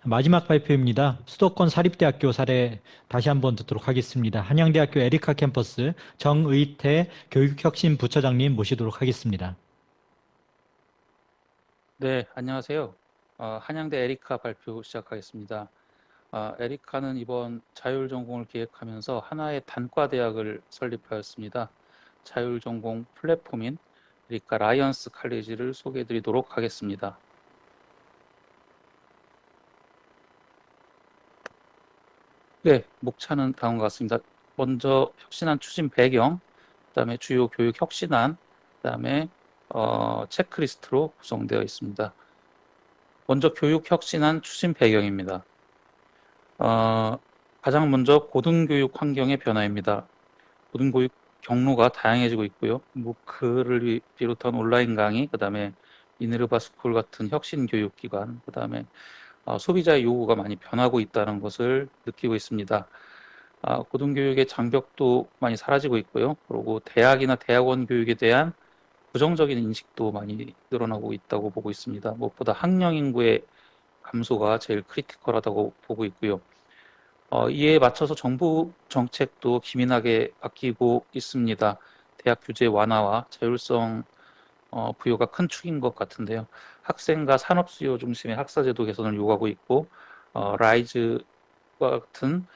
마지막 발표입니다. 수도권 사립대학교 사례 다시 한번 듣도록 하겠습니다. 한양대학교 에리카 캠퍼스 정의태 교육혁신부처장님 모시도록 하겠습니다. 네, 안녕하세요. 한양대 에리카 발표 시작하겠습니다. 에리카는 이번 자율전공을 기획하면서 하나의 단과대학을 설립하였습니다. 자율전공 플랫폼인 에리카 라이언스 칼리지를 소개해드리도록 하겠습니다. 네, 목차는 다음과 같습니다. 먼저 혁신안 추진 배경, 그다음에 주요 교육 혁신안, 그다음에 체크리스트로 구성되어 있습니다. 먼저 교육 혁신안 추진 배경입니다. 어, 가장 먼저 고등교육 환경의 변화입니다. 고등교육 경로가 다양해지고 있고요. 무크를 비롯한 온라인 강의, 그다음에 미네르바 스쿨 같은 혁신 교육기관, 그다음에 소비자의 요구가 많이 변하고 있다는 것을 느끼고 있습니다. 고등교육의 장벽도 많이 사라지고 있고요. 그리고 대학이나 대학원 교육에 대한 부정적인 인식도 많이 늘어나고 있다고 보고 있습니다. 무엇보다 학령 인구의 감소가 제일 크리티컬하다고 보고 있고요. 이에 맞춰서 정부 정책도 기민하게 바뀌고 있습니다. 대학 규제 완화와 자율성 부여가 큰 축인 것 같은데요. 학생과 산업 수요 중심의 학사제도 개선을 요구하고 있고 라이즈와 같은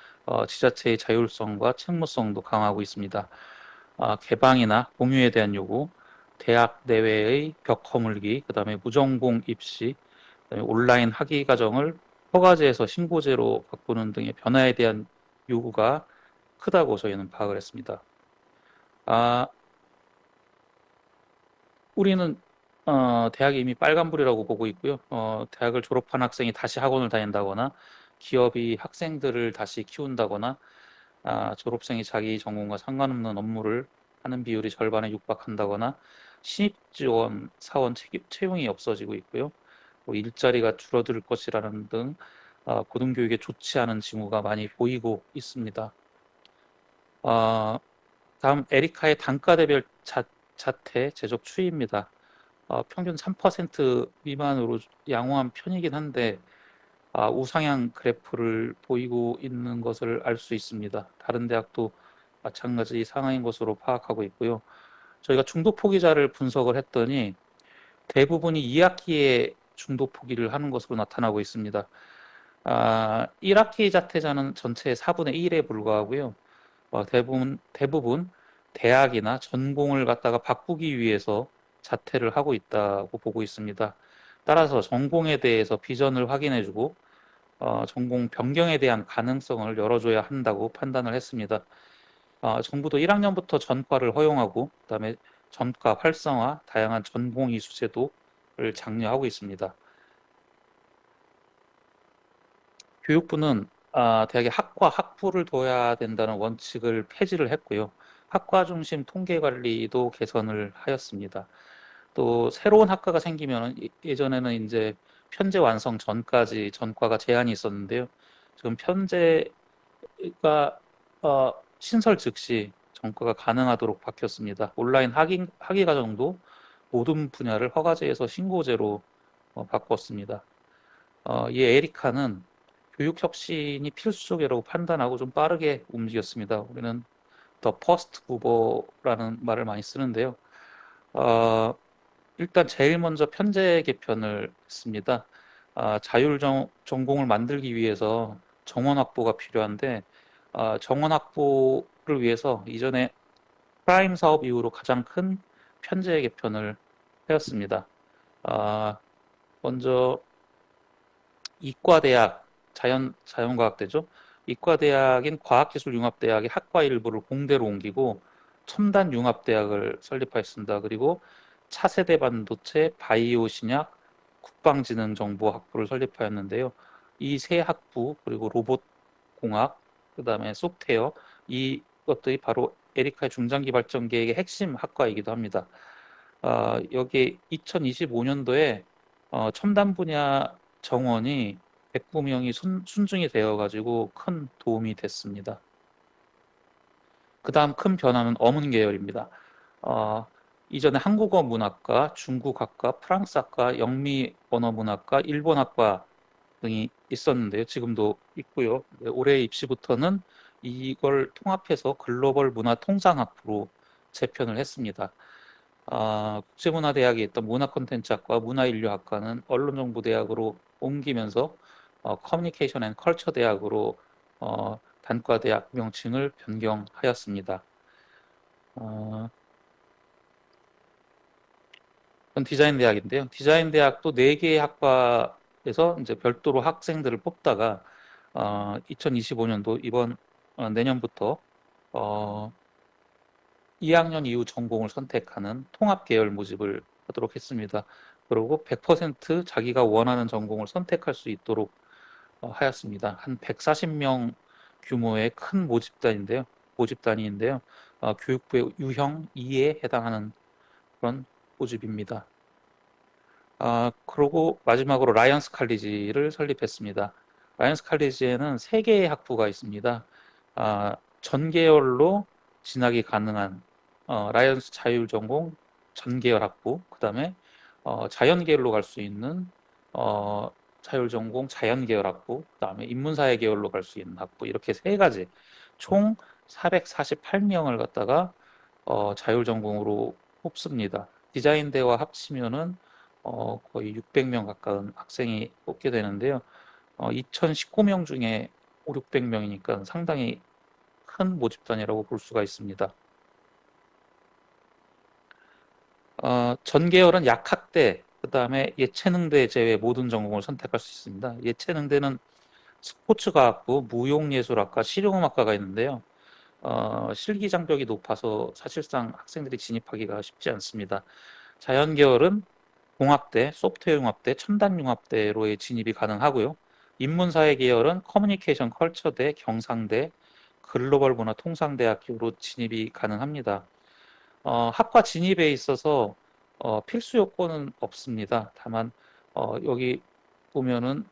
지자체의 자율성과 책무성도 강화하고 있습니다. 개방이나 공유에 대한 요구, 대학 내외의 벽 허물기, 그다음에 무전공 입시, 그다음에 온라인 학위 과정을 허가제에서 신고제로 바꾸는 등의 변화에 대한 요구가 크다고 저희는 파악을 했습니다. 아, 우리는 대학이 이미 빨간불이라고 보고 있고요. 대학을 졸업한 학생이 다시 학원을 다닌다거나 기업이 학생들을 다시 키운다거나 졸업생이 자기 전공과 상관없는 업무를 하는 비율이 절반에 육박한다거나 신입 지원 사원 채용이 없어지고 있고요. 일자리가 줄어들 것이라는 등 고등교육에 좋지 않은 징후가 많이 보이고 있습니다. 어, 다음 에리카의 단과대별 자퇴 제적 추이입니다. 평균 3% 미만으로 양호한 편이긴 한데 우상향 그래프를 보이고 있는 것을 알 수 있습니다. 다른 대학도 마찬가지 상황인 것으로 파악하고 있고요. 저희가 중도 포기자를 분석을 했더니 대부분이 2학기에 중도 포기를 하는 것으로 나타나고 있습니다. 1학기 자퇴자는 전체의 4분의 1에 불과하고요. 대부분 대학이나 전공을 갖다가 바꾸기 위해서 자퇴를 하고 있다고 보고 있습니다. 따라서 전공에 대해서 비전을 확인해주고 전공 변경에 대한 가능성을 열어줘야 한다고 판단을 했습니다. 정부도 1학년부터 전과를 허용하고 그다음에 전과 활성화, 다양한 전공 이수 제도를 장려하고 있습니다. 교육부는 대학의 학과 학부를 둬야 된다는 원칙을 폐지를 했고요. 학과 중심 통계 관리도 개선을 하였습니다. 또 새로운 학과가 생기면 예전에는 이제 편제 완성 전까지 전과가 제한이 있었는데요. 지금 편제가 신설 즉시 전과가 가능하도록 바뀌었습니다. 온라인 학위 과정도 모든 분야를 허가제에서 신고제로 바꿨습니다. 이 에리카는 교육 혁신이 필수적이라고 판단하고 좀 빠르게 움직였습니다. 우리는 더 퍼스트 무버라는 말을 많이 쓰는데요. 어, 일단 제일 먼저 편제 개편을 했습니다. 전공을 만들기 위해서 정원 확보가 필요한데 정원 확보를 위해서 이전에 프라임 사업 이후로 가장 큰 편제 개편을 하였습니다. 아, 먼저 이과대학, 자연과학대죠. 이과대학인 과학기술융합대학의 학과 일부를 공대로 옮기고 첨단융합대학을 설립하였습니다. 그리고 차세대 반도체, 바이오 신약, 국방지능정보학부를 설립하였는데요. 이 세 학부 그리고 로봇공학, 그다음에 소프트웨어 이것들이 바로 에리카의 중장기 발전 계획의 핵심 학과이기도 합니다. 여기 2025년도에 첨단 분야 정원이 109명이 순증이 되어가지고 큰 도움이 됐습니다. 그 다음 큰 변화는 어문 계열입니다. 어, 이전에 한국어 문학과, 중국학과, 프랑스학과, 영미 언어 문학과, 일본학과 등이 있었는데요. 지금도 있고요. 네, 올해 입시부터는 이걸 통합해서 글로벌 문화 통상학부로 재편을 했습니다. 국제문화대학에 있던 문화콘텐츠학과 문화인류학과는 언론정보대학으로 옮기면서 커뮤니케이션 앤 컬처 대학으로 단과대학 명칭을 변경하였습니다. 전 디자인 대학인데요. 디자인 대학도 4개의 학과에서 이제 별도로 학생들을 뽑다가 2025년도 이번 내년부터 어, 2학년 이후 전공을 선택하는 통합 계열 모집을 하도록 했습니다. 그리고 100% 자기가 원하는 전공을 선택할 수 있도록 하였습니다. 한 140명 규모의 큰 모집단위인데요. 교육부의 유형 2에 해당하는 그런 모집입니다. 그러고 마지막으로 라이언스 칼리지를 설립했습니다. 라이언스 칼리지에는 3개의 학부가 있습니다. 전 계열로 진학이 가능한 라이언스 자율전공 전계열 학부, 그 다음에 자연계열로 갈 수 있는 자율전공 자연계열 학부, 그 다음에 인문사회 계열로 갈 수 있는 학부, 이렇게 3가지 총 448명을 갖다가 자율전공으로 뽑습니다. 디자인대와 합치면은 거의 600명 가까운 학생이 뽑게 되는데요. 2019명 중에 5, 600명이니까 상당히 큰 모집단이라고 볼 수가 있습니다. 전 계열은 약학대, 그 다음에 예체능대 제외 모든 전공을 선택할 수 있습니다. 예체능대는 스포츠과학부, 무용예술학과, 실용음악과가 있는데요. 실기 장벽이 높아서 사실상 학생들이 진입하기가 쉽지 않습니다. 자연계열은 공학대, 소프트웨어융합대, 첨단융합대로의 진입이 가능하고요. 인문사회 계열은 커뮤니케이션 컬처대, 경상대, 글로벌 문화 통상대학교로 진입이 가능합니다. 학과 진입에 있어서 필수 요건은 없습니다. 다만 여기 보면은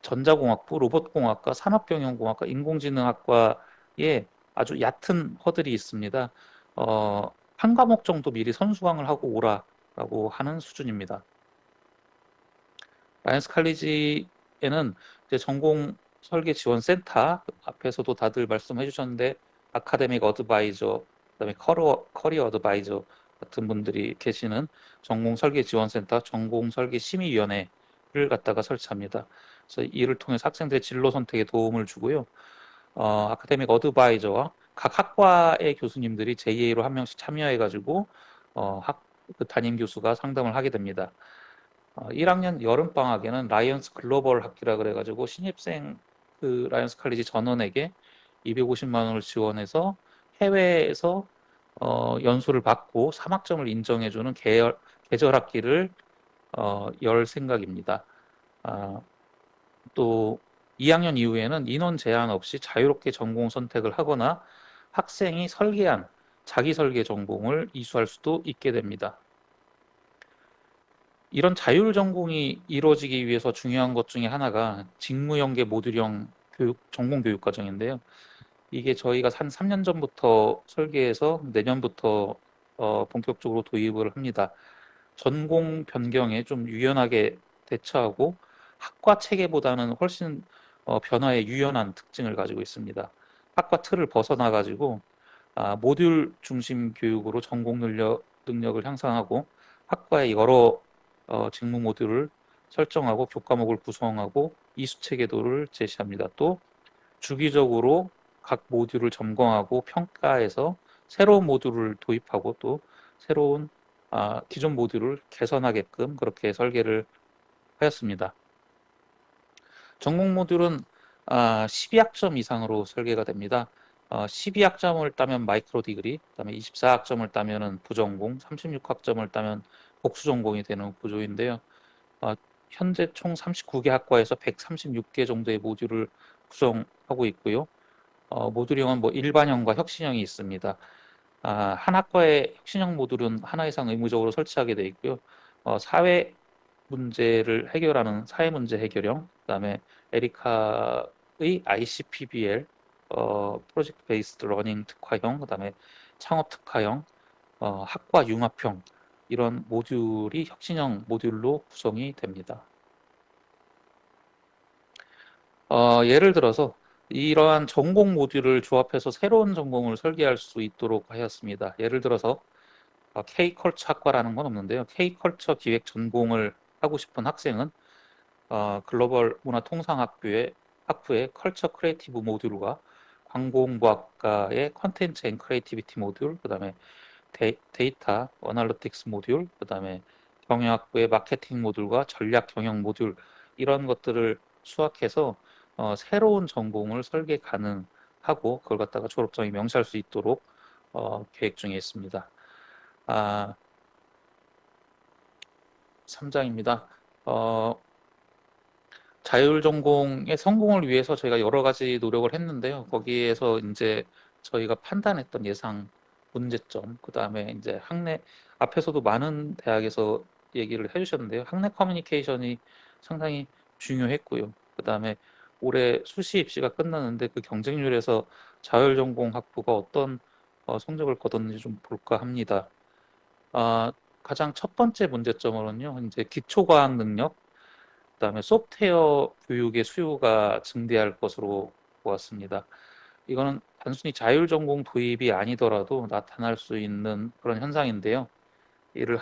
전자공학부, 로봇공학과, 산업경영공학과, 인공지능학과에 아주 얕은 허들이 있습니다. 한 과목 정도 미리 선수강을 하고 오라라고 하는 수준입니다. 라이언스 칼리지에는 이제 전공 설계 지원 센터 앞에서도 다들 말씀해 주셨는데 아카데믹 어드바이저, 그다음에 커리어 어드바이저 같은 분들이 계시는 전공 설계 지원 센터, 전공 설계 심의위원회를 갖다가 설치합니다. 그래서 이를 통해 학생들의 진로 선택에 도움을 주고요. 아카데믹 어드바이저와 각 학과의 교수님들이 JA로 한 명씩 참여해가지고 그 담임 교수가 상담을 하게 됩니다. 1학년 여름방학에는 라이언스 글로벌 학기라 그래가지고 신입생 그 라이언스 칼리지 전원에게 250만 원을 지원해서 해외에서 연수를 받고 3학점을 인정해주는 계절 학기를 열 생각입니다. 또 2학년 이후에는 인원 제한 없이 자유롭게 전공 선택을 하거나 학생이 설계한 자기 설계 전공을 이수할 수도 있게 됩니다. 이런 자율 전공이 이루어지기 위해서 중요한 것 중에 하나가 직무연계 모듈형 전공 교육 과정인데요. 이게 저희가 한 3년 전부터 설계해서 내년부터 본격적으로 도입을 합니다. 전공 변경에 좀 유연하게 대처하고 학과 체계보다는 훨씬 변화에 유연한 특징을 가지고 있습니다. 학과 틀을 벗어나 가지고 모듈 중심 교육으로 전공 능력을 향상하고 학과의 여러 직무 모듈을 설정하고 교과목을 구성하고 이수 체계도를 제시합니다. 또 주기적으로 각 모듈을 점검하고 평가해서 새로운 모듈을 도입하고 또 새로운 기존 모듈을 개선하게끔 그렇게 설계를 하였습니다. 전공 모듈은 12학점 이상으로 설계가 됩니다. 12학점을 따면 마이크로 디그리, 그다음에 24학점을 따면은 부전공, 36학점을 따면 복수 전공이 되는 구조인데요. 현재 총 39개 학과에서 136개 정도의 모듈을 구성하고 있고요. 모듈형은 뭐 일반형과 혁신형이 있습니다. 한 학과의 혁신형 모듈은 하나 이상 의무적으로 설치하게 되어 있고요. 사회 문제를 해결하는 사회 문제 해결형, 그다음에 에리카의 ICPBL 프로젝트 베이스드 러닝 특화형, 그다음에 창업 특화형, 학과 융합형 이런 모듈이 혁신형 모듈로 구성이 됩니다. 예를 들어서 이러한 전공 모듈을 조합해서 새로운 전공을 설계할 수 있도록 하였습니다. 예를 들어서 K컬처 학과라는 건 없는데요. K컬처 기획 전공을 하고 싶은 학생은 글로벌 문화통상학부의 컬처 크리에이티브 모듈과 광고홍보학과의 컨텐츠 앤 크리에이티비티 모듈, 그다음에 데이터 어널리틱스 모듈, 그다음에 경영학부의 마케팅 모듈과 전략 경영 모듈 이런 것들을 수학해서 새로운 전공을 설계 가능하고 그걸 갖다가 졸업장에 명시할 수 있도록 계획 중에 있습니다. 3장입니다. 자율전공의 성공을 위해서 저희가 여러 가지 노력을 했는데요. 거기에서 이제 저희가 판단했던 예상 문제점, 그 다음에 이제 학내, 앞에서도 많은 대학에서 얘기를 해주셨는데요. 학내 커뮤니케이션이 상당히 중요했고요. 그 다음에 올해 수시 입시가 끝났는데 그 경쟁률에서 자율전공 학부가 어떤 성적을 거뒀는지 좀 볼까 합니다. 가장 첫 번째 문제점으로는요, 이제 기초과학 능력, 그다음에 소프트웨어 교육의 수요가 증대할 것으로 보았습니다. 이거는 단순히 자율전공 도입이 아니더라도 나타날 수 있는 그런 현상인데요. 이를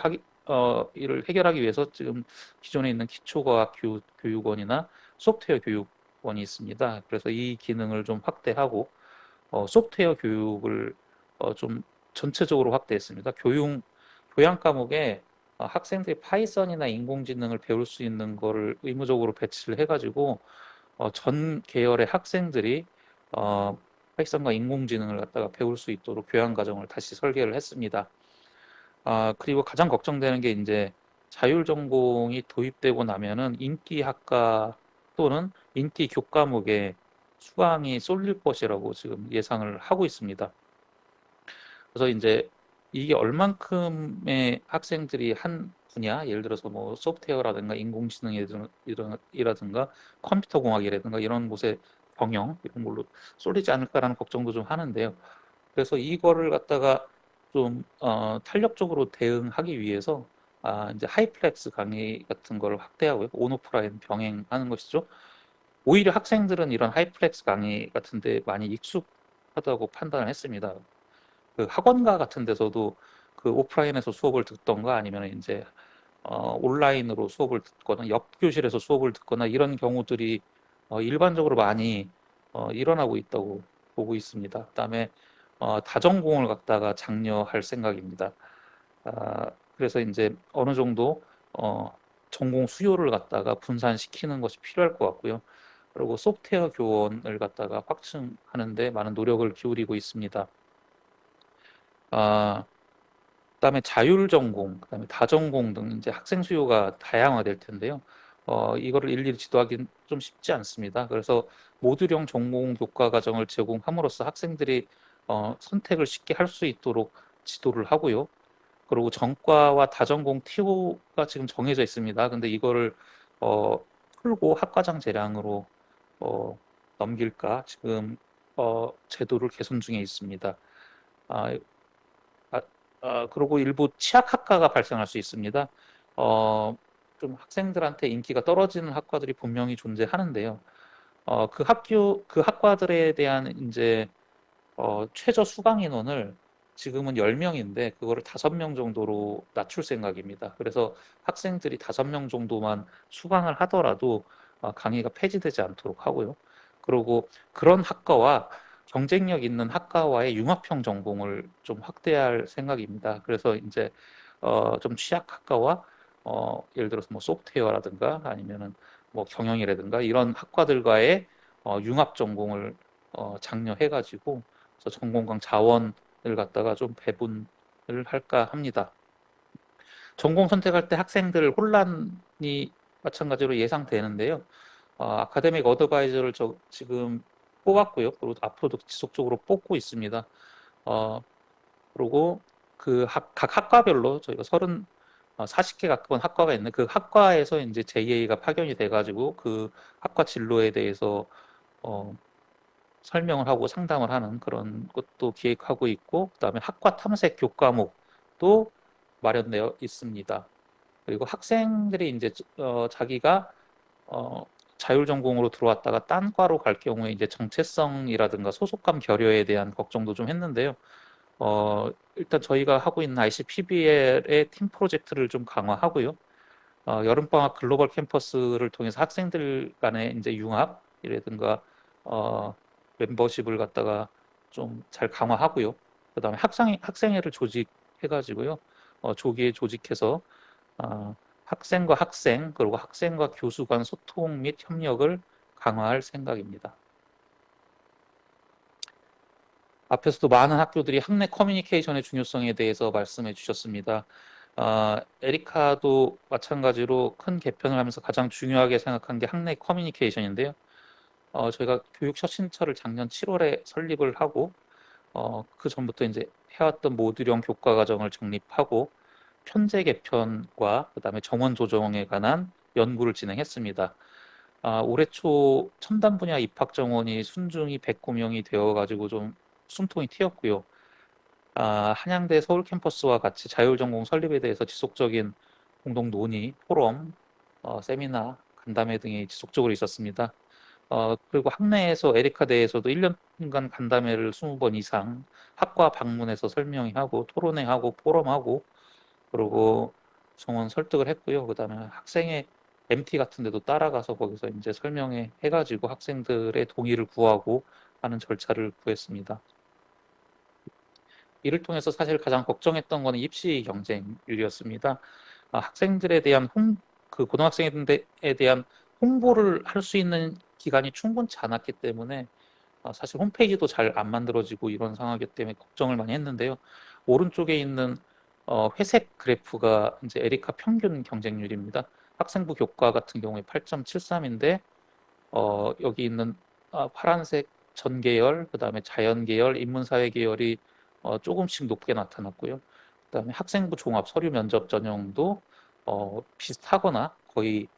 해결하기 위해서 지금 기존에 있는 기초과학 교육원이나 소프트웨어 교육원이 있습니다. 그래서 이 기능을 좀 확대하고 소프트웨어 교육을 좀 전체적으로 확대했습니다. 교양 과목에 학생들이 파이썬이나 인공지능을 배울 수 있는 거를 의무적으로 배치를 해가지고 전 계열의 학생들이 어, 파이썬과 인공지능을 갖다가 배울 수 있도록 교양 과정을 다시 설계를 했습니다. 그리고 가장 걱정되는 게 이제 자율 전공이 도입되고 나면은 인기 학과 또는 인기 교과목에 수강이 쏠릴 것이라고 지금 예상을 하고 있습니다. 그래서 이제 이게 얼만큼의 학생들이 한 분야, 예를 들어서 뭐 소프트웨어라든가 인공지능이라든가 컴퓨터 공학이라든가 이런 곳에 경영 이런 걸로 쏠리지 않을까라는 걱정도 좀 하는데요. 그래서 이거를 갖다가 좀 탄력적으로 대응하기 위해서 이제 하이플렉스 강의 같은 걸 확대하고요. 온오프라인 병행하는 것이죠. 오히려 학생들은 이런 하이플렉스 강의 같은데 많이 익숙하다고 판단을 했습니다. 그 학원가 같은 데서도 그 오프라인에서 수업을 듣던가 아니면 이제 온라인으로 수업을 듣거나 옆 교실에서 수업을 듣거나 이런 경우들이 일반적으로 많이 일어나고 있다고 보고 있습니다. 그다음에 다전공을 갖다가 장려할 생각입니다. 그래서 이제 어느 정도 전공 수요를 갖다가 분산시키는 것이 필요할 것 같고요. 그리고 소프트웨어 교원을 갖다가 확충하는데 많은 노력을 기울이고 있습니다. 아, 그다음에 자율 전공, 그다음에 다전공 등 이제 학생 수요가 다양화될 텐데요. 이거를 일일이 지도하기는 좀 쉽지 않습니다. 그래서 모듈형 전공 교과 과정을 제공함으로써 학생들이 선택을 쉽게 할 수 있도록 지도를 하고요. 그리고 전과와 다전공 TO가 지금 정해져 있습니다. 근데 이거를 어, 풀고 학과장 재량으로 어, 넘길까 지금 제도를 개선 중에 있습니다. 아, 아, 그리고 일부 치약학과가 발생할 수 있습니다. 좀 학생들한테 인기가 떨어지는 학과들이 분명히 존재하는데요. 그 학과들에 대한 이제 최저 수강 인원을 지금은 10명인데 그거를 5명 정도로 낮출 생각입니다. 그래서 학생들이 5명 정도만 수강을 하더라도 강의가 폐지되지 않도록 하고요. 그리고 그런 학과와 경쟁력 있는 학과와의 융합형 전공을 좀 확대할 생각입니다. 그래서 이제 좀 취약 학과와 예를 들어서 뭐 소프트웨어라든가 아니면은 뭐 경영이라든가 이런 학과들과의 융합 전공을 장려해가지고 그래서 전공강 자원을 갖다가 좀 배분을 할까 합니다. 전공 선택할 때 학생들 혼란이 마찬가지로 예상되는데요. 아카데믹 어드바이저를 지금 뽑았고요. 그리고 앞으로도 지속적으로 뽑고 있습니다. 어, 그리고 각 학과별로 저희가 40개 가까운 학과가 있는 그 학과에서 이제 JA가 파견이 돼가지고 그 학과 진로에 대해서 어, 설명을 하고 상담을 하는 그런 것도 기획하고 있고, 그다음에 학과 탐색 교과목도 마련되어 있습니다. 그리고 학생들이 이제 자기가 어, 자율전공으로 들어왔다가 딴 과로 갈 경우에 이제 정체성이라든가 소속감 결여에 대한 걱정도 좀 했는데요. 일단 저희가 하고 있는 ICPBL의 팀 프로젝트를 좀 강화하고요. 여름방학 글로벌 캠퍼스를 통해서 학생들 간의 이제 융합이라든가 멤버십을 갖다가 좀 잘 강화하고요. 그다음에 학생회를 조직해가지고요. 조기에 조직해서 학생과 학생 그리고 학생과 교수 간 소통 및 협력을 강화할 생각입니다. 앞에서도 많은 학교들이 학내 커뮤니케이션의 중요성에 대해서 말씀해 주셨습니다. 에리카도 마찬가지로 큰 개편을 하면서 가장 중요하게 생각한 게 학내 커뮤니케이션인데요. 저희가 교육혁신처를 작년 7월에 설립을 하고 그 전부터 이제 해왔던 모듈형 교과 과정을 정립하고 편제 개편과 그다음에 정원 조정에 관한 연구를 진행했습니다. 올해 초 첨단 분야 입학 정원이 순중이 109명이 되어가지고 좀 숨통이 트였고요. 한양대 서울 캠퍼스와 같이 자율전공 설립에 대해서 지속적인 공동 논의, 포럼, 세미나, 간담회 등이 지속적으로 있었습니다. 그리고 학내에서 에리카대에서도 1년간 간담회를 20번 이상 학과 방문해서 설명하고 토론회하고 포럼하고 그리고 정원 설득을 했고요. 그다음에 학생의 MT 같은 데도 따라가서 거기서 이제 설명회 해가지고 학생들의 동의를 구하고 하는 절차를 구했습니다. 이를 통해서 사실 가장 걱정했던 것은 입시 경쟁률이었습니다. 학생들에 대한 그 고등학생에 대한 홍보를 할 수 있는 기간이 충분치 않았기 때문에 사실 홈페이지도 잘 안 만들어지고 이런 상황이기 때문에 걱정을 많이 했는데요. 오른쪽에 있는 회색 그래프가 이제 에리카 평균 경쟁률입니다. 학생부 교과 같은 경우에 8.73인데 여기 있는 파란색 전계열, 그다음에 자연계열, 인문사회계열이 조금씩 높게 나타났고요. 그다음에 학생부 종합 서류 면접 전형도 비슷하거나 거의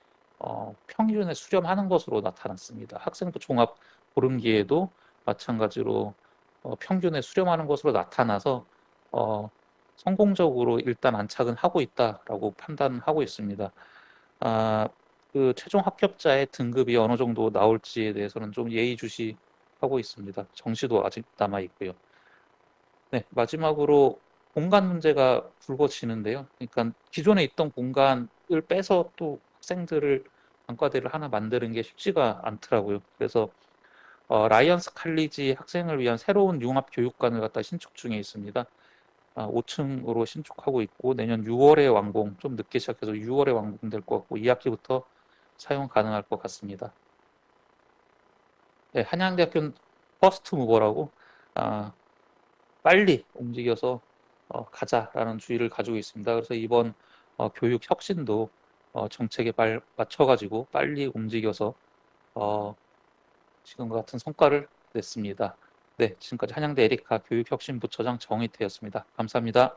평균에 수렴하는 것으로 나타났습니다. 학생부 종합 고름기에도 마찬가지로 평균에 수렴하는 것으로 나타나서 성공적으로 일단 안착은 하고 있다라고 판단하고 있습니다. 그 최종 합격자의 등급이 어느 정도 나올지에 대해서는 좀 예의주시하고 있습니다. 정시도 아직 남아 있고요. 네, 마지막으로 공간 문제가 불거지는데요. 그러니까 기존에 있던 공간을 빼서 또 학생들을 단과대를 하나 만드는 게 쉽지가 않더라고요. 그래서 라이언스 칼리지 학생을 위한 새로운 융합 교육관을 갖다 신축 중에 있습니다. 5층으로 신축하고 있고 내년 6월에 완공, 좀 늦게 시작해서 6월에 완공될 것 같고 2학기부터 사용 가능할 것 같습니다. 네, 한양대학교는 퍼스트 무버라고 빨리 움직여서 가자라는 주의를 가지고 있습니다. 그래서 이번 교육 혁신도 정책에 맞춰가지고 빨리 움직여서 지금과 같은 성과를 냈습니다. 네, 지금까지 한양대 에리카 교육혁신부처장 정희태였습니다. 감사합니다.